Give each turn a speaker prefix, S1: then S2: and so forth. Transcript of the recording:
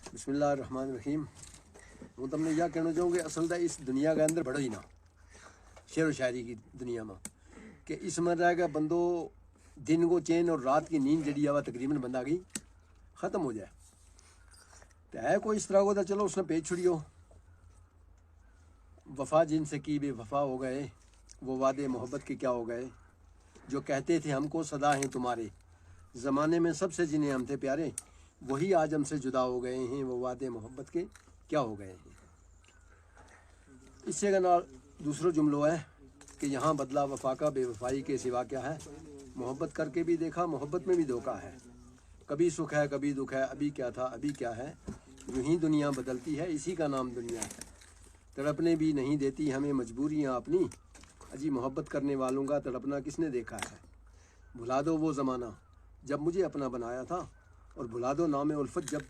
S1: बिस्मिल्लाहिर्रहमानिर्रहीम। हूँ तमने यह कहना चाहूँगी असल इस दुनिया के अंदर बढ़ो ही ना शेर व शायरी की दुनिया में कि इसमें रहेगा बंदो दिन को चैन और रात की नींद जड़ी आवा तकरीबन बंदा गई ख़त्म हो जाए। तो है कोई इस तरह को तो चलो उसने पेज छुड़ियो वफ़ा जिनसे की बेवफा हो गए, वो वादे मोहब्बत के क्या हो गए। जो कहते थे हमको सदा हैं तुम्हारे, ज़माने में सबसे जिन्हें हम थे प्यारे, वही आज हमसे जुदा हो गए हैं, वो वादे मोहब्बत के क्या हो गए हैं। इससे का ना दूसरा जुमलो है कि यहाँ बदला वफा का बेवफाई के सिवा क्या है। मोहब्बत करके भी देखा मोहब्बत में भी धोखा है, कभी सुख है कभी दुख है, अभी क्या था अभी क्या है। यूं ही दुनिया बदलती है, इसी का नाम दुनिया है। तड़पने भी नहीं देती हमें मजबूरियाँ अपनी, अजी मोहब्बत करने वालों का तड़पना किसने देखा है। भुला दो वो ज़माना जब मुझे अपना बनाया था, और भुला दो नाम उल्फत जब